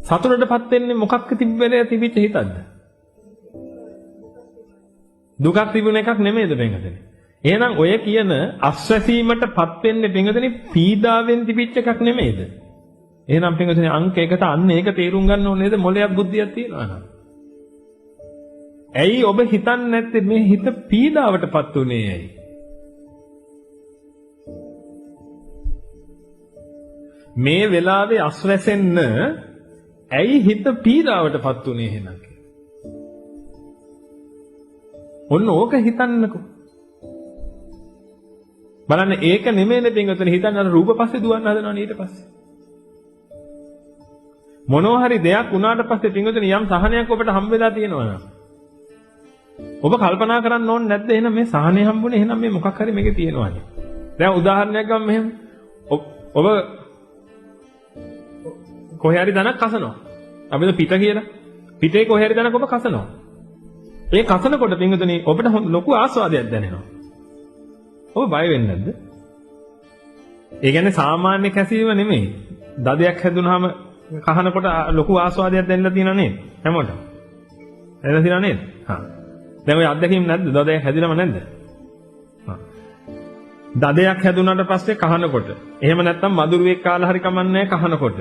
සතුටටපත් වෙන්නේ මොකක්ක තිබ්බලේ තිබිච්ච හිතක්ද? දුකක් තිබුණ එකක් නෙමෙයිද පින්වතුනි? එහෙනම් ඔය කියන අස්වැසීමටපත් වෙන්නේ පින්වතුනි පීඩාවෙන් තිබිච්ච එකක් නෙමෙයිද? එහෙනම් පින්වතුනි අංක 1ට අන්න ඒක තේරුම් ගන්න ඕනේ නේද? මොලයක් බුද්ධියක් තියනවා නම්. ඇයි ඔබ හිතන්නේ නැත්තේ මේ හිත පීඩාවටපත් උනේ ඇයි? මේ වෙලාවේ අස්වැසෙන්න ඇයි හිත පීඩාවටපත් උනේ එහෙනම්? ඔන්න ඕක හිතන්නකෝ. බලන්න ඒක නෙමෙයිනේ පින්වතුනි හිතන්න අර රූප පස්සේ දුවන්න හදනවනේ ඊට පස්සේ. මොනවා හරි දෙයක් වුණාට පස්සේ පින්වතුනි යම් සහනයක් ඔබට හම්බ වෙලා තියෙනවා නම් ඔබ කල්පනා කරන්න ඕනේ නැද්ද එහෙනම් මේ සහනය හම්බුනේ එහෙනම් මේ මොකක් හරි මේකේ තියෙනවානේ. දැන් උදාහරණයක් ගමු මෙහෙම. ඔබ කොහේ හරි දණක් කසනවා. අපිට පිට කියලා. පිටේ කොහේ හරි දණක් ඔබ කසනවා. ඒ කසනකොට පින්වතුනි ඔබට ලොකු ආස්වාදයක් දැනෙනවා. ඔබ බය වෙන්නේ නැද්ද? ඒ කියන්නේ සාමාන්‍ය කැසීම නෙමෙයි. දදයක් හැදුනහම කහනකොට ලොකු ආස්වාදයක් දැනෙලා තියෙනව නේද? හැමෝටම. දැනෙලා තියෙනව නේද? හා. දැන් ඔය අත්දැකීම් නැද්ද? දදයක් හැදිනව නැද්ද? හා. දදයක් හැදුනට පස්සේ කහනකොට. එහෙම නැත්නම් මදුරුවෙක් කාලා හරි කමන්නේ කහනකොට.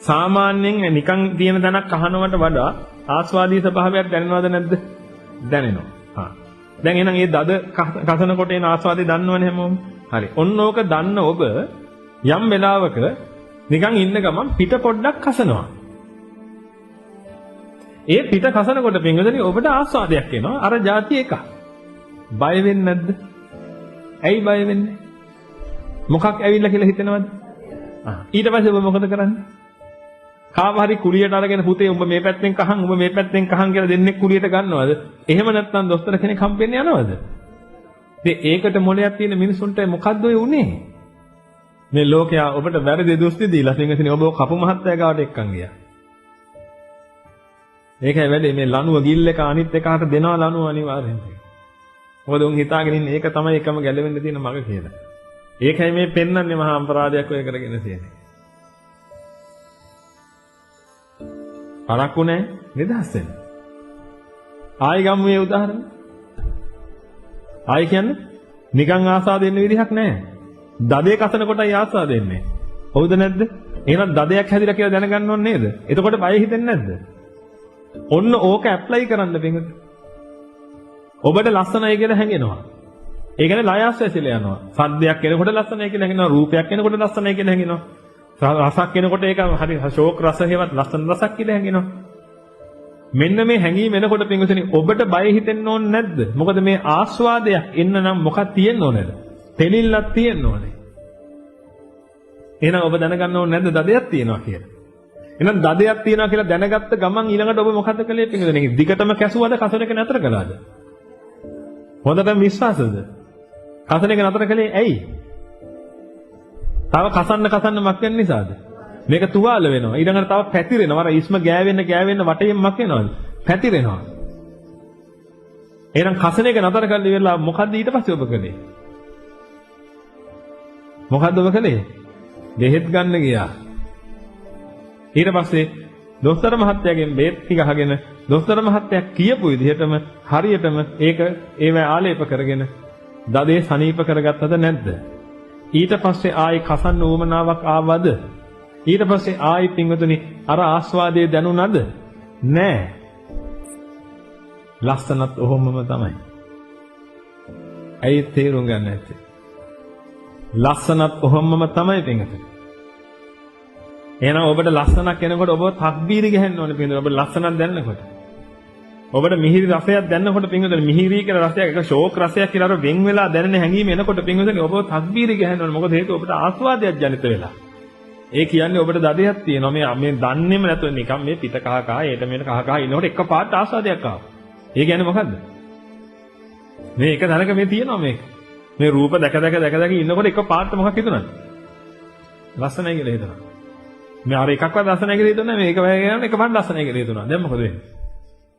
සාමාන්‍යයෙන් නිකන් තියෙන දණක් කහනවට වඩා ආස්වාදී ස්වභාවයක් දැනෙනවද නැද්ද? දැනෙනවා. හා. දැන් එහෙනම් මේ දද කසනකොට එන ආස්වාදේ දන්නවනේ හැමෝම. හරි. ඔන්න ඕක දන්න ඔබ යම් වෙලාවක නිකන් ඉන්න ගමන් පිට පොඩ්ඩක් කසනවා. ඒ පිට කසනකොට පින්වතුනි ඔබට ආස්වාදයක් එනවා. අර જાති එක. බය වෙන්නේ නැද්ද? ඇයි බය වෙන්නේ? මොකක් ඇවිල්ලා කියලා හිතනවද? ඊට පස්සේ ඔබ මොකද කරන්නේ? කාව හරි කුලියට අරගෙන පුතේ උඹ මේ පැත්තෙන් කහන් උඹ මේ පැත්තෙන් කහන් කියලා දෙන්නෙක් කුලියට ගන්නවද? එහෙම නැත්නම් දොස්තර කෙනෙක් හම්බෙන්න යනවද? ඉතින් ඒකට මොලයක් තියෙන මිනිසුන්ට මොකද්ද ඔය උනේ? මේ ලෝකයා ඔබට වැරදි දෘෂ්ටි දීලා පින්වතුනි ඔබ කපු මහත්තයා ගාවට එක්කන් ගියා. ඒකයි වැඩේ මේ ලණුව ගිල් එක අනිත් එකාට දෙනවා ලණුව අනිවාර්යෙන්. මොකද උන් හිතාගෙන ඉන්නේ ඒක තමයි එකම ගැලවෙන්න තියෙන මග කියලා. ඒකයි මේ පෙන්වන්නේ මහා අපරාධයක් ඔය කරගෙන තියෙන්නේ. අරක්කු නැහැ නිදහස් වෙන්න. ආයි ගමු මේ උදාහරණ. ආයි කියන්නේ නිකන් ආසාව දෙන්න විදිහක් නැහැ. දදේ කසන කොටයි ආසාව දෙන්නේ. හවුද නැද්ද? එහෙනම් දදයක් හැදිලා කියලා දැනගන්න ඕනේ නේද? එතකොට බය හිතෙන්නේ නැද්ද? ඔන්න ඕක ඇප්ලයි කරන්න බෙඟද. ඔබට ලස්සනයි කියලා හැඟෙනවා. ඒ කියන්නේ ලයාස් ඇසිලා යනවා. සද්දයක් එනකොට ලස්සනයි කියලා හැඟෙනවා. රූපයක් එනකොට ලස්සනයි කියලා හැඟෙනවා. රසක් එනකොට ඒක හරි ෂෝක් රස හේවත් ලස්සන රසක් කියලා හැඟෙනවා. මෙන්න මේ හැඟීම එනකොට පින්වතුනි ඔබට බය හිතෙන්න ඕනේ නැද්ද? මොකද මේ ආස්වාදයක් එන්න නම් මොකක් තියෙන්න ඕනේද? තෙලිල්ලක් තියෙන්න ඕනේ. එහෙනම් ඔබ දැනගන්න ඕනේ නැද්ද දදයක් තියෙනවා කියලා? එහෙනම් දදයක් තියෙනවා කියලා දැනගත්ත ගමන් ඊළඟට ඔබ මොකද කළේ පින්වතුනි? දිගටම කැසුවද කසන එක නතර කළාද? හොඳටම විශ්වාසද? කසන එක නතර කළේ ඇයි? තව කසන්න මක් වෙන නිසාද? මේක තුවාල වෙනවා. ඊළඟට තව පැතිරෙනවා. අර ඉස්ම ගෑවෙන්න වටේම මක් වෙනවද? පැතිරෙනවා. එහෙනම් කසන එක නතර කරලා ඉවරලා මොකද්ද ඊට පස්සේ ඔබ කළේ? මොකද්ද ඔබ කළේ? බෙහෙත් ගන්න ගියා. ඊට පස්සේ දොස්තර මහත්තයාගෙන් බෙහෙත් ටික අහගෙන දොස්තර මහත්තයා කියපු විදිහටම හරියටම ඒව ආලේප කරගෙන දදේ සනීප කරගත්තද නැද්ද? ඊට පස්සේ ආයි කසන්න උවමනාවක් ආවද? ඊට පස්සේ ආයි පින්වතුනි අර ආස්වාදයේ දැනුණාද? නෑ. ලස්සනත් ඔහොමම තමයි. ඇයි තේරුම් ගන්න නැත්තේ? ලස්සනත් ඔහොමම තමයි පින්වතුනි. එහෙනම් ඔබට ලස්සනක් එනකොට ඔබ තක්බීරි ගහන්න ඕනේ පින්වතුනි. ඔබ ලස්සනක් දැනනකොට. ඔබට මිහිරි රසයක් දැනනකොට පින්වතුනි මිහිරි කියලා රසයක් එක ෂෝක් රසයක් කියලා අර වෙන් වෙලා දැනෙන හැඟීම එනකොට පින්වතුනි ඔබ තක්බීරි ගහන්න ඕනේ. මොකද හේතුව ඔබට ආස්වාදයක් ජනිත වෙලා. ඒ කියන්නේ ඔබට දඩයක් තියෙනවා. මේ දන්නේම නැතුව නිකන් මේ පිට කහ කහ ඒට මෙන්න කහ කහ ඉන්නකොට එකපාරට ආස්වාදයක් ආවා. ඒ කියන්නේ මොකද්ද? මේ එක තැනක මේ තියෙනවා මේක. මේ රූප දැක ඉන්නකොට එකපාරට මොකක් හිතුණාද? ලස්සනයි කියලා හිතුණා. මේ අර එකක්වත් ලස්සනයි කියලා හිතුණා. මේක වැය ගියාම එකපාරට ලස්සනයි කියලා හිතුණා. දැන් මොකද වෙන්නේ?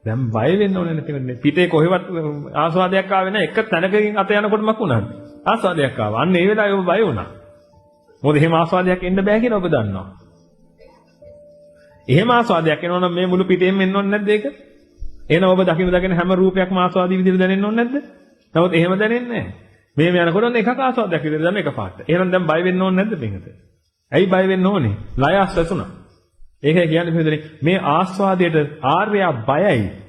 දැන් බය වෙන්න ඕනේ නැති පිටේ කොහෙවත් ආස්වාදයක් ආවේ නැහැ. එක තැනකින් අත යනකොට මක් වුණාද? ආස්වාදයක් ආවා. අන්න ඒ වෙලාවේ ඔබ බය වුණා. මොකද එහෙම ආස්වාදයක් එන්න බෑ කියලා ඔබ දන්නවා. එහෙම ආස්වාදයක් එනවා නම් මේ මුළු පිටේම එන්න ඕනේ නැද්ද ඒක? එහෙනම් ඔබ දකින හැම රූපයක්ම ආස්වාදී විදිහට දැනෙන්න ඕනේ නැද්ද? නමුත් එහෙම දැනෙන්නේ නැහැ. මේ යනකොට ඔන්න එකක් ආස්වාදයක් විදිහට දැනෙන එක පාට. එහෙනම් දැන් බය වෙන්න ඕනේ නැද්ද පින්වත? ඇයි බය වෙන්න ඕනේ? ලය ආස්වාසුණා. ඒකයි කියන්නේ පින්වතනි මේ ආස්වාදයට ආර්යයා බයයි.